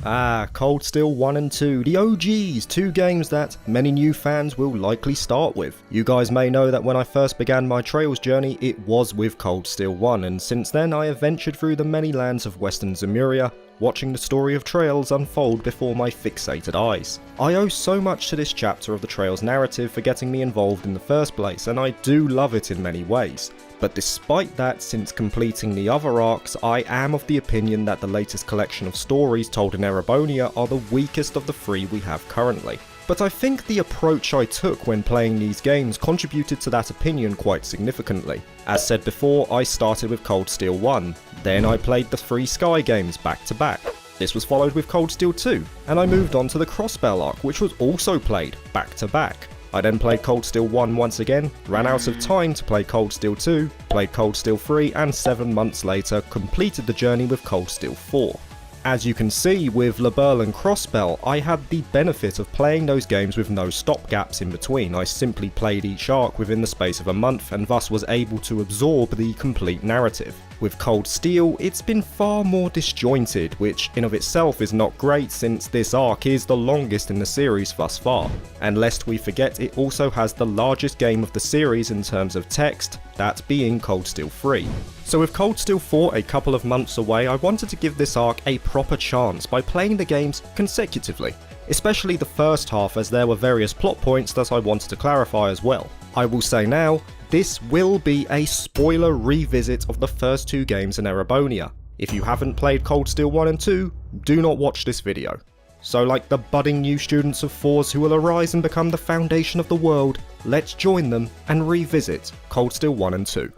Cold Steel 1 and 2, the OGs, two games that many new fans will likely start with. You guys may know that when I first began my Trails journey, it was with Cold Steel 1, and since then I have ventured through the many lands of Western Zemuria, watching the story of Trails unfold before my fixated eyes. I owe so much to this chapter of the Trails narrative for getting me involved in the first place, and I do love it in many ways. But despite that, since completing the other arcs, I am of the opinion that the latest collection of stories told in Erebonia are the weakest of the three we have currently. But I think the approach I took when playing these games contributed to that opinion quite significantly. As said before, I started with Cold Steel 1, then I played the three Sky games back to back. This was followed with Cold Steel 2, and I moved on to the Crossbell arc, which was also played back to back. I then played Cold Steel 1 once again, ran out of time to play Cold Steel 2, played Cold Steel 3, and 7 months later completed the journey with Cold Steel 4. As you can see, with Laberle and Crossbell, I had the benefit of playing those games with no stopgaps in between. I simply played each arc within the space of a month and thus was able to absorb the complete narrative. With Cold Steel, it's been far more disjointed, which in of itself is not great since this arc is the longest in the series thus far. And lest we forget, it also has the largest game of the series in terms of text, that being Cold Steel 3. So with Cold Steel 4 a couple of months away, I wanted to give this arc a proper chance by playing the games consecutively, especially the first half as there were various plot points that I wanted to clarify as well. I will say now, this will be a spoiler revisit of the first two games in Erebonia. If you haven't played Cold Steel 1 and 2, do not watch this video. So like the budding new students of 4s who will arise and become the foundation of the world, let's join them and revisit Cold Steel 1 and 2.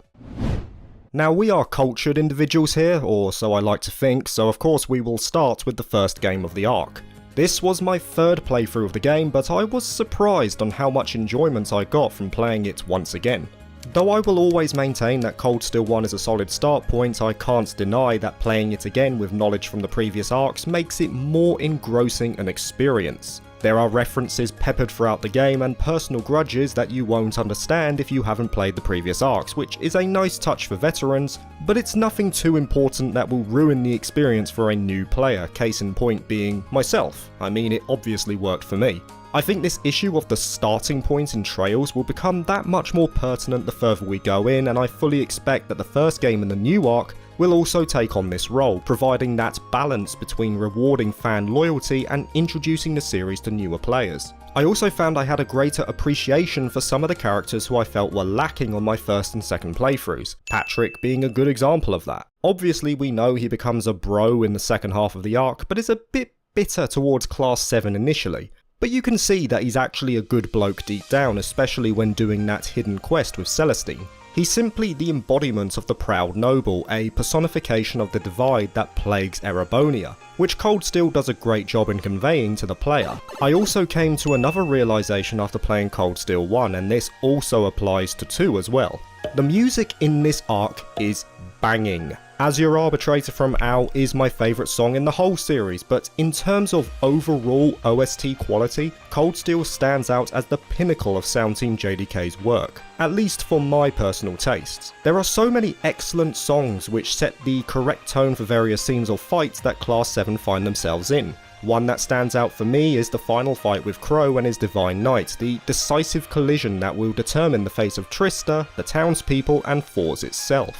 Now we are cultured individuals here, or so I like to think, so of course we will start with the first game of the arc. This was my third playthrough of the game, but I was surprised on how much enjoyment I got from playing it once again. Though I will always maintain that Cold Steel 1 is a solid start point, I can't deny that playing it again with knowledge from the previous arcs makes it more engrossing an experience. There are references peppered throughout the game and personal grudges that you won't understand if you haven't played the previous arcs, which is a nice touch for veterans, but it's nothing too important that will ruin the experience for a new player, case in point being myself. I mean, it obviously worked for me. I think this issue of the starting point in Trails will become that much more pertinent the further we go in, and I fully expect that the first game in the new arc will also take on this role, providing that balance between rewarding fan loyalty and introducing the series to newer players. I also found I had a greater appreciation for some of the characters who I felt were lacking on my first and second playthroughs, Patrick being a good example of that. Obviously we know he becomes a bro in the second half of the arc, but is a bit bitter towards Class 7 initially. But you can see that he's actually a good bloke deep down, especially when doing that hidden quest with Celestine. He's simply the embodiment of the proud noble, a personification of the divide that plagues Erebonia, which Cold Steel does a great job in conveying to the player. I also came to another realization after playing Cold Steel 1, and this also applies to 2 as well. The music in this arc is banging. As Your Arbitrator from OW is my favourite song in the whole series, but in terms of overall OST quality, Cold Steel stands out as the pinnacle of Sound Team JDK's work, at least for my personal tastes. There are so many excellent songs which set the correct tone for various scenes or fights that Class 7 find themselves in. One that stands out for me is the final fight with Crow and his Divine Knight, the decisive collision that will determine the fate of Trista, the townspeople, and Fours itself.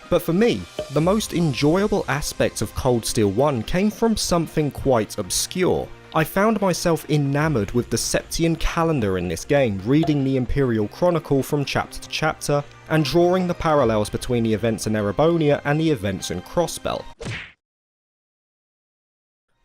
But for me, the most enjoyable aspect of Cold Steel 1 came from something quite obscure. I found myself enamoured with the Septian calendar in this game, reading the Imperial Chronicle from chapter to chapter, and drawing the parallels between the events in Erebonia and the events in Crossbell.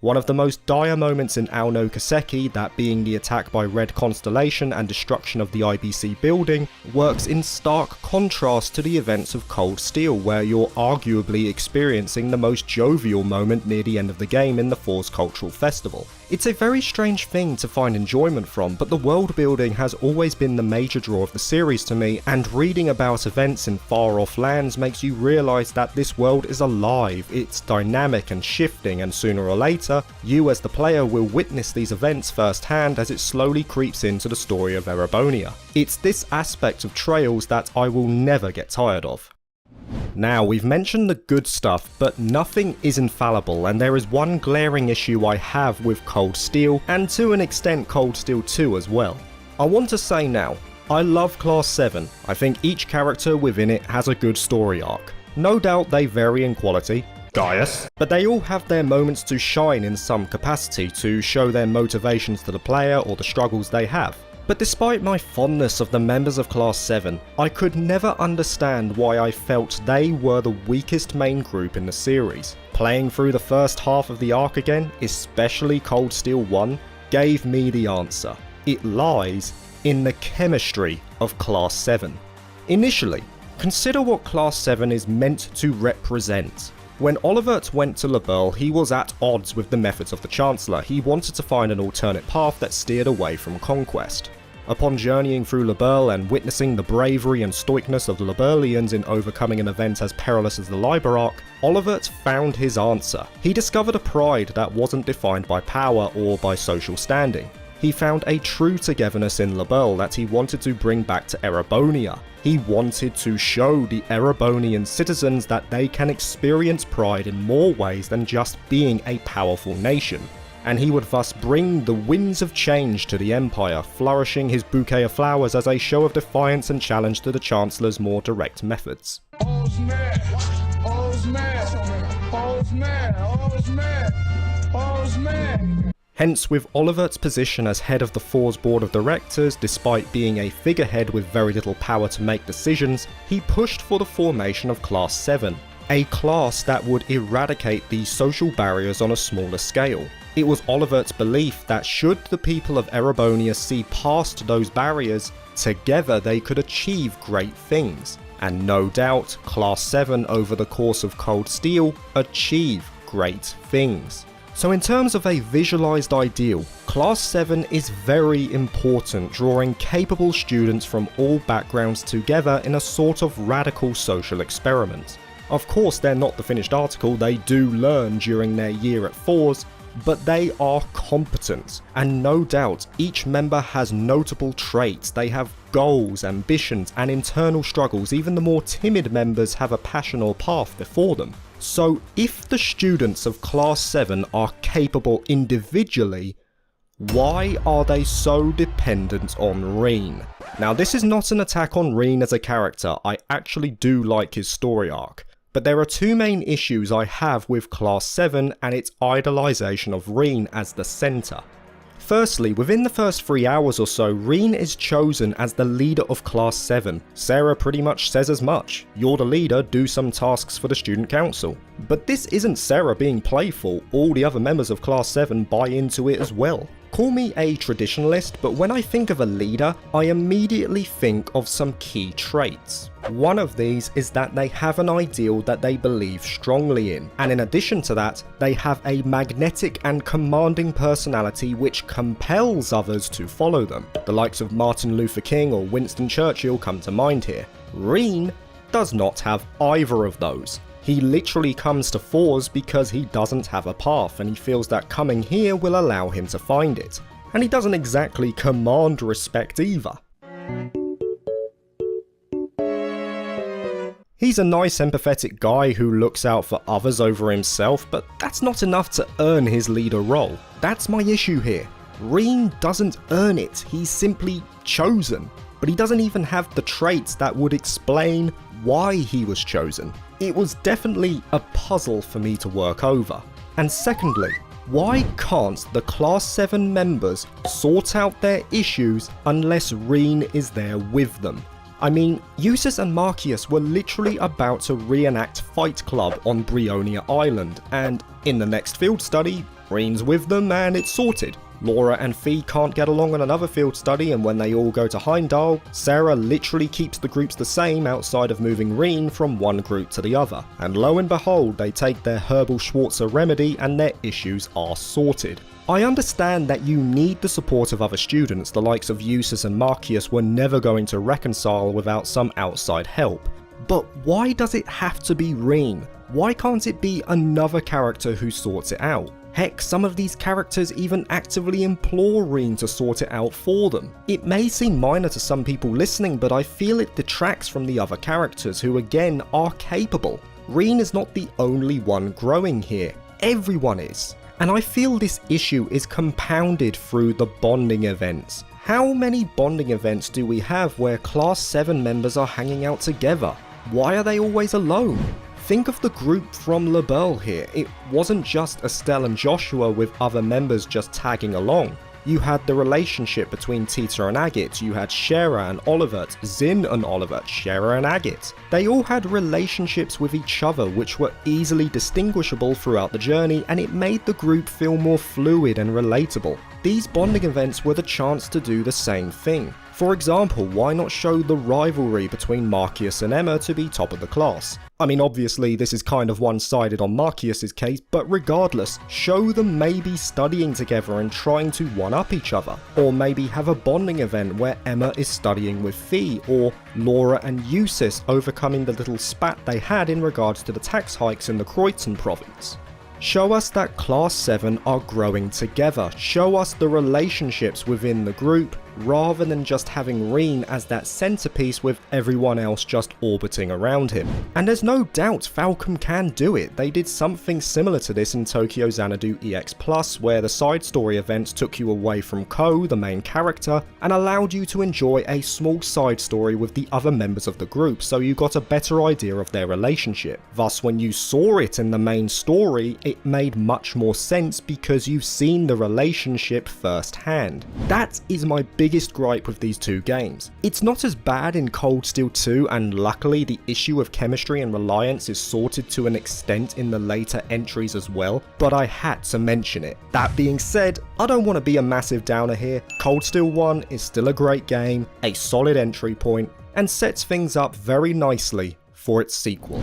One of the most dire moments in OW no Kiseki, that being the attack by Red Constellation and destruction of the IBC building, works in stark contrast to the events of Cold Steel, where you're arguably experiencing the most jovial moment near the end of the game in the Fours Cultural Festival. It's a very strange thing to find enjoyment from, but the world building has always been the major draw of the series to me, and reading about events in far off lands makes you realise that this world is alive, it's dynamic and shifting, and sooner or later, you as the player will witness these events firsthand as it slowly creeps into the story of Erebonia. It's this aspect of Trails that I will never get tired of. Now, we've mentioned the good stuff, but nothing is infallible, and there is one glaring issue I have with Cold Steel, and to an extent Cold Steel 2 as well. I want to say now, I love Class 7, I think each character within it has a good story arc. No doubt they vary in quality, Gaius, but they all have their moments to shine in some capacity to show their motivations to the player or the struggles they have. But despite my fondness of the members of Class 7, I could never understand why I felt they were the weakest main group in the series. Playing through the first half of the arc again, especially Cold Steel 1, gave me the answer. It lies in the chemistry of Class 7. Initially, consider what Class 7 is meant to represent. When Olivert went to Liberl, he was at odds with the methods of the Chancellor. He wanted to find an alternate path that steered away from conquest. Upon journeying through Liberl and witnessing the bravery and stoicness of the Liberlians in overcoming an event as perilous as the Liber Arc, Olivert found his answer. He discovered a pride that wasn't defined by power or by social standing. He found a true togetherness in Liberl that he wanted to bring back to Erebonia. He wanted to show the Erebonian citizens that they can experience pride in more ways than just being a powerful nation. And he would thus bring the winds of change to the Empire, flourishing his bouquet of flowers as a show of defiance and challenge to the Chancellor's more direct methods. Hence, with Olivert's position as head of the For's board of directors, despite being a figurehead with very little power to make decisions, he pushed for the formation of Class 7, a class that would eradicate the social barriers on a smaller scale. It was Olivert's belief that should the people of Erebonia see past those barriers, together they could achieve great things. And no doubt, Class 7 over the course of Cold Steel achieve great things. So in terms of a visualized ideal, Class 7 is very important, drawing capable students from all backgrounds together in a sort of radical social experiment. Of course, they're not the finished article, they do learn during their year at For's, but they are competent, and no doubt each member has notable traits. They have goals, ambitions, and internal struggles. Even the more timid members have a passion or path before them. So if the students of Class 7 are capable individually, why are they so dependent on Rean? Now, this is not an attack on Rean as a character, I actually do like his story arc. But there are two main issues I have with Class 7 and its idolization of Rean as the centre. Firstly, within the first 3 hours or so, Rean is chosen as the leader of Class 7. Sarah pretty much says as much. You're the leader, do some tasks for the student council. But this isn't Sarah being playful, all the other members of Class 7 buy into it as well. Call me a traditionalist, but when I think of a leader, I immediately think of some key traits. One of these is that they have an ideal that they believe strongly in, and in addition to that, they have a magnetic and commanding personality which compels others to follow them. The likes of Martin Luther King or Winston Churchill come to mind here. Rean does not have either of those. He literally comes to For's because he doesn't have a path, and he feels that coming here will allow him to find it. And he doesn't exactly command respect either. He's a nice empathetic guy who looks out for others over himself, but that's not enough to earn his leader role. That's my issue here. Rean doesn't earn it, he's simply chosen. But he doesn't even have the traits that would explain why he was chosen. It was definitely a puzzle for me to work over. And secondly, why can't the Class 7 members sort out their issues unless Rean is there with them? I mean, Eustace and Marcius were literally about to reenact Fight Club on Brionia Island, and in the next field study, Rean's with them and it's sorted. Laura and Fee can't get along on another field study, and when they all go to Heimdall, Sarah literally keeps the groups the same outside of moving Rean from one group to the other. And lo and behold, they take their herbal Schwarzer remedy and their issues are sorted. I understand that you need the support of other students. The likes of Eustace and Marcius were never going to reconcile without some outside help. But why does it have to be Rean? Why can't it be another character who sorts it out? Heck, some of these characters even actively implore Rean to sort it out for them. It may seem minor to some people listening, but I feel it detracts from the other characters who again are capable. Rean is not the only one growing here, everyone is. And I feel this issue is compounded through the bonding events. How many bonding events do we have where Class 7 members are hanging out together? Why are they always alone? Think of the group from LaBelle here. It wasn't just Estelle and Joshua with other members just tagging along. You had the relationship between Tita and Agate, you had Shera and Olivert, Zin and Olivert, Shera and Agate. They all had relationships with each other which were easily distinguishable throughout the journey, and it made the group feel more fluid and relatable. These bonding events were the chance to do the same thing. For example, why not show the rivalry between Marcius and Emma to be top of the class? I mean, obviously this is kind of one-sided on Marcius's case, but regardless, show them maybe studying together and trying to one-up each other. Or maybe have a bonding event where Emma is studying with Fee, or Laura and Eustace overcoming the little spat they had in regards to the tax hikes in the Croydon province. Show us that Class 7 are growing together, show us the relationships within the group, rather than just having Rean as that centerpiece with everyone else just orbiting around him. And there's no doubt Falcom can do it. They did something similar to this in Tokyo Xanadu EX+, where the side story events took you away from Ko, the main character, and allowed you to enjoy a small side story with the other members of the group, so you got a better idea of their relationship. Thus, when you saw it in the main story, it made much more sense because you've seen the relationship firsthand. That is my biggest gripe with these two games. It's not as bad in Cold Steel 2, and luckily the issue of chemistry and reliance is sorted to an extent in the later entries as well, but I had to mention it. That being said, I don't want to be a massive downer here. Cold Steel 1 is still a great game, a solid entry point, and sets things up very nicely for its sequel.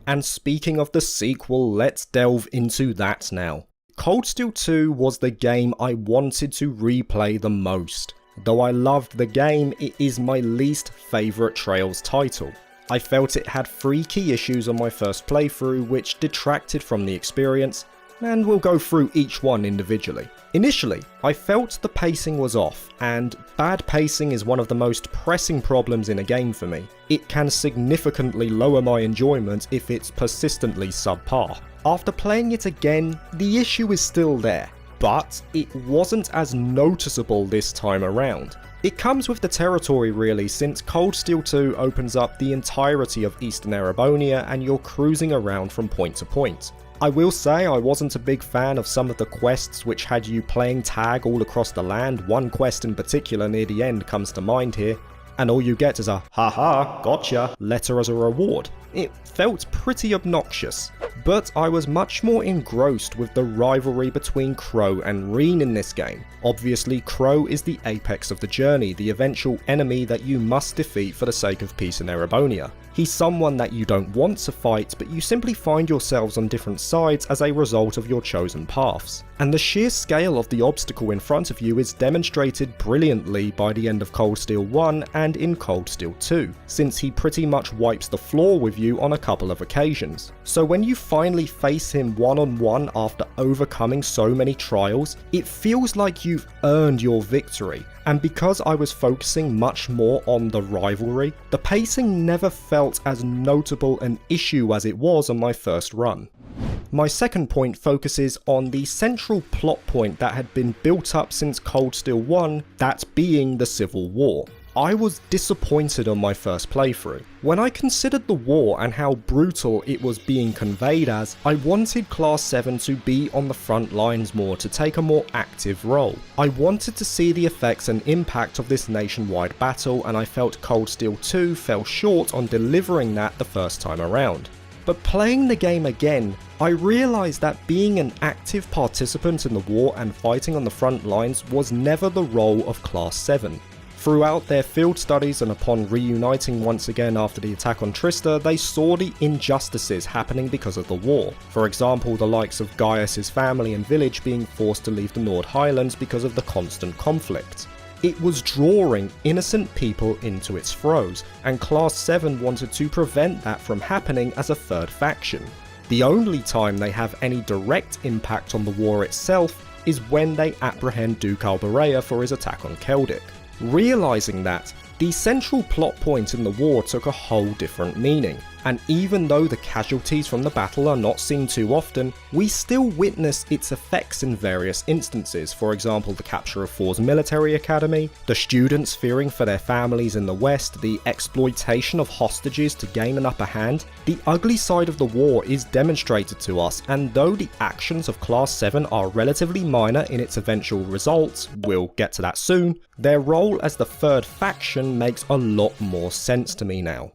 And speaking of the sequel, let's delve into that now. Cold Steel 2 was the game I wanted to replay the most. Though I loved the game, it is my least favourite Trails title. I felt it had 3 key issues on my first playthrough which detracted from the experience, and we'll go through each one individually. Initially, I felt the pacing was off, and bad pacing is one of the most pressing problems in a game for me. It can significantly lower my enjoyment if it's persistently subpar. After playing it again, the issue is still there, but it wasn't as noticeable this time around. It comes with the territory really, since Cold Steel 2 opens up the entirety of Eastern Erebonia and you're cruising around from point to point. I will say I wasn't a big fan of some of the quests which had you playing tag all across the land. One quest in particular near the end comes to mind here, and all you get is a "haha, gotcha" letter as a reward. It felt pretty obnoxious, but I was much more engrossed with the rivalry between Crow and Rean in this game. Obviously, Crow is the apex of the journey, the eventual enemy that you must defeat for the sake of peace in Erebonia. He's someone that you don't want to fight, but you simply find yourselves on different sides as a result of your chosen paths. And the sheer scale of the obstacle in front of you is demonstrated brilliantly by the end of Cold Steel 1 and in Cold Steel 2, since he pretty much wipes the floor with you on a couple of occasions. So when you finally face him one-on-one after overcoming so many trials, it feels like you've earned your victory. And because I was focusing much more on the rivalry, the pacing never felt as notable an issue as it was on my first run. My second point focuses on the central plot point that had been built up since Cold Steel 1, that being the Civil War. I was disappointed on my first playthrough. When I considered the war and how brutal it was being conveyed as, I wanted Class 7 to be on the front lines more, to take a more active role. I wanted to see the effects and impact of this nationwide battle, and I felt Cold Steel 2 fell short on delivering that the first time around. But playing the game again, I realised that being an active participant in the war and fighting on the front lines was never the role of Class 7. Throughout their field studies and upon reuniting once again after the attack on Trista, they saw the injustices happening because of the war. For example, the likes of Gaius' family and village being forced to leave the Nord Highlands because of the constant conflict. It was drawing innocent people into its throes, and Class 7 wanted to prevent that from happening as a third faction. The only time they have any direct impact on the war itself is when they apprehend Duke Alberea for his attack on Keldic. Realising that, the central plot point in the war took a whole different meaning, and even though the casualties from the battle are not seen too often, we still witness its effects in various instances. For example, the capture of Thor's military academy, the students fearing for their families in the west, the exploitation of hostages to gain an upper hand. The ugly side of the war is demonstrated to us, and though the actions of Class 7 are relatively minor in its eventual results, we'll get to that soon, their role as the third faction makes a lot more sense to me now.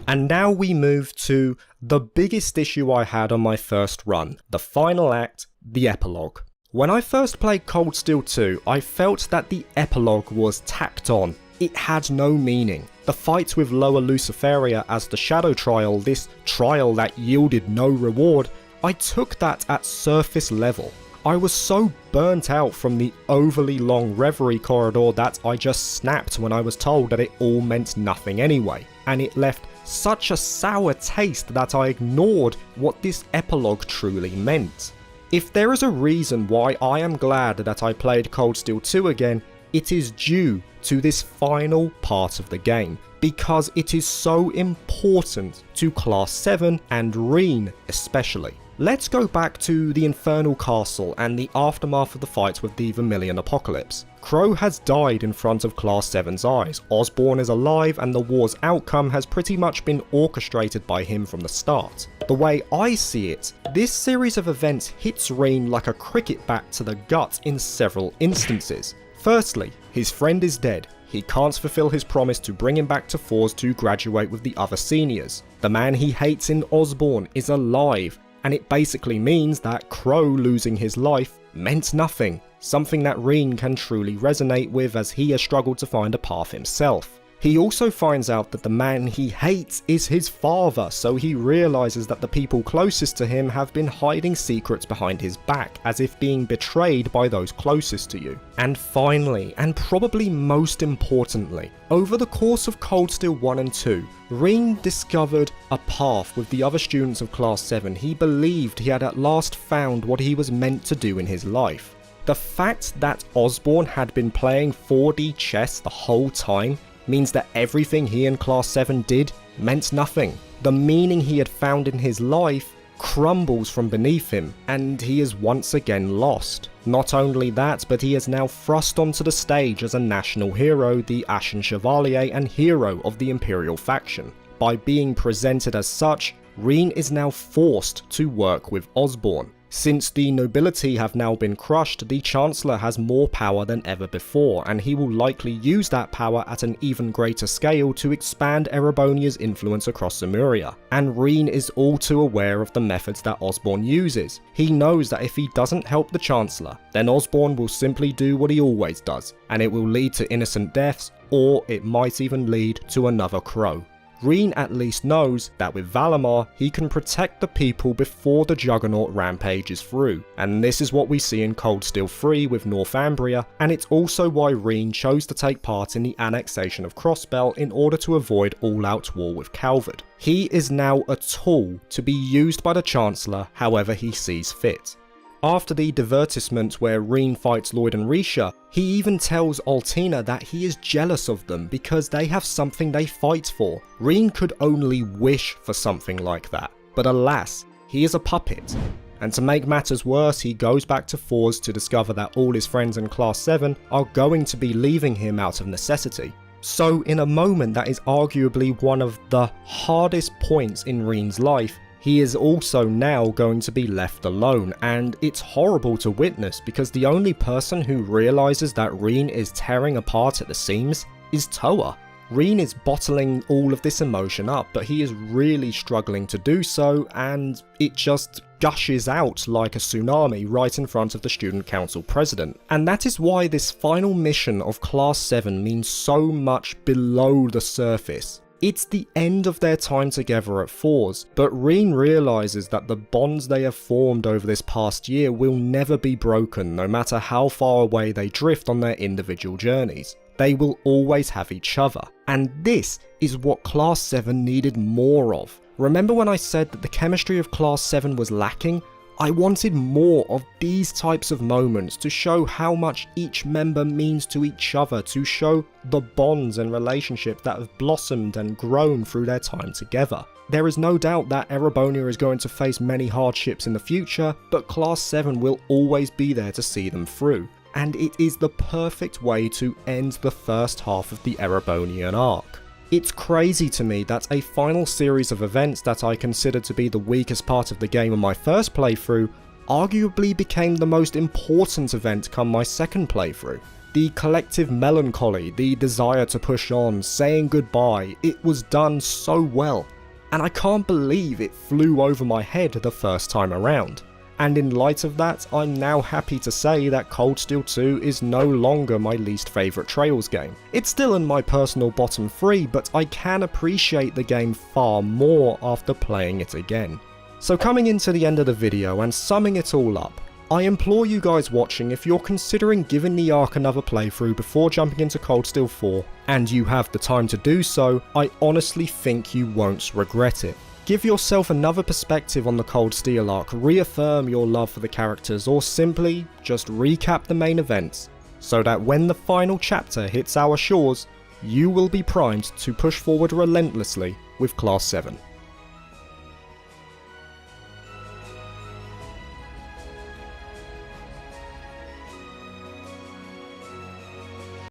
And now we move to the biggest issue I had on my first run, the final act, the Epilogue. When I first played Cold Steel 2, I felt that the Epilogue was tacked on. It had no meaning. The fight with Lower Luciferia as the Shadow Trial, this trial that yielded no reward, I took that at surface level. I was so burnt out from the overly long Reverie corridor that I just snapped when I was told that it all meant nothing anyway, and it left such a sour taste that I ignored what this epilogue truly meant. If there is a reason why I am glad that I played Cold Steel 2 again, it is due to this final part of the game, because it is so important to Class 7 and Rean especially. Let's go back to the Infernal Castle and the aftermath of the fight with the Vermilion Apocalypse. Crow has died in front of Class 7's eyes, Osborn is alive, and the war's outcome has pretty much been orchestrated by him from the start. The way I see it, this series of events hits Rean like a cricket bat to the gut in several instances. Firstly, his friend is dead. He can't fulfill his promise to bring him back to Force to graduate with the other seniors. The man he hates in Osborn is alive, and it basically means that Crow losing his life meant nothing, something that Rean can truly resonate with as he has struggled to find a path himself. He also finds out that the man he hates is his father, so he realises that the people closest to him have been hiding secrets behind his back, as if being betrayed by those closest to you. And finally, and probably most importantly, over the course of Cold Steel 1 and 2, Rean discovered a path with the other students of Class 7. He believed he had at last found what he was meant to do in his life. The fact that Osborn had been playing 4D chess the whole time means that everything he and Class 7 did meant nothing. The meaning he had found in his life crumbles from beneath him, and he is once again lost. Not only that, but he is now thrust onto the stage as a national hero, the Ashen Chevalier and hero of the Imperial faction. By being presented as such, Rean is now forced to work with Osborn. Since the nobility have now been crushed, the Chancellor has more power than ever before, and he will likely use that power at an even greater scale to expand Erebonia's influence across Zemuria. And Rean is all too aware of the methods that Osborn uses. He knows that if he doesn't help the Chancellor, then Osborn will simply do what he always does, and it will lead to innocent deaths, or it might even lead to another Crow. Rean at least knows that with Valimar, he can protect the people before the Juggernaut rampages through, and this is what we see in Cold Steel 3 with Northumbria, and it's also why Rean chose to take part in the annexation of Crossbell in order to avoid all-out war with Calvard. He is now a tool to be used by the Chancellor however he sees fit. After the divertissement where Rean fights Lloyd and Risha, he even tells Altina that he is jealous of them because they have something they fight for. Rean could only wish for something like that, but alas, he is a puppet. And to make matters worse, he goes back to Force to discover that all his friends in Class 7 are going to be leaving him out of necessity. So in a moment that is arguably one of the hardest points in Rean's life, he is also now going to be left alone, and it's horrible to witness because the only person who realises that Rean is tearing apart at the seams is Toa. Rean is bottling all of this emotion up, but he is really struggling to do so, and it just gushes out like a tsunami right in front of the Student Council President. And that is why this final mission of Class 7 means so much below the surface. It's the end of their time together at Force, but Rean realises that the bonds they have formed over this past year will never be broken no matter how far away they drift on their individual journeys. They will always have each other, and this is what Class 7 needed more of. Remember when I said that the chemistry of Class 7 was lacking? I wanted more of these types of moments to show how much each member means to each other, to show the bonds and relationships that have blossomed and grown through their time together. There is no doubt that Erebonia is going to face many hardships in the future, but Class 7 will always be there to see them through, and it is the perfect way to end the first half of the Erebonian arc. It's crazy to me that a final series of events that I considered to be the weakest part of the game on my first playthrough arguably became the most important event come my second playthrough. The collective melancholy, the desire to push on, saying goodbye, it was done so well. And I can't believe it flew over my head the first time around. And in light of that, I'm now happy to say that Cold Steel 2 is no longer my least favourite Trails game. It's still in my personal bottom 3, but I can appreciate the game far more after playing it again. So coming into the end of the video and summing it all up, I implore you guys watching, if you're considering giving the arc another playthrough before jumping into Cold Steel 4, and you have the time to do so, I honestly think you won't regret it. Give yourself another perspective on the Cold Steel arc, reaffirm your love for the characters, or simply just recap the main events, so that when the final chapter hits our shores, you will be primed to push forward relentlessly with Class 7.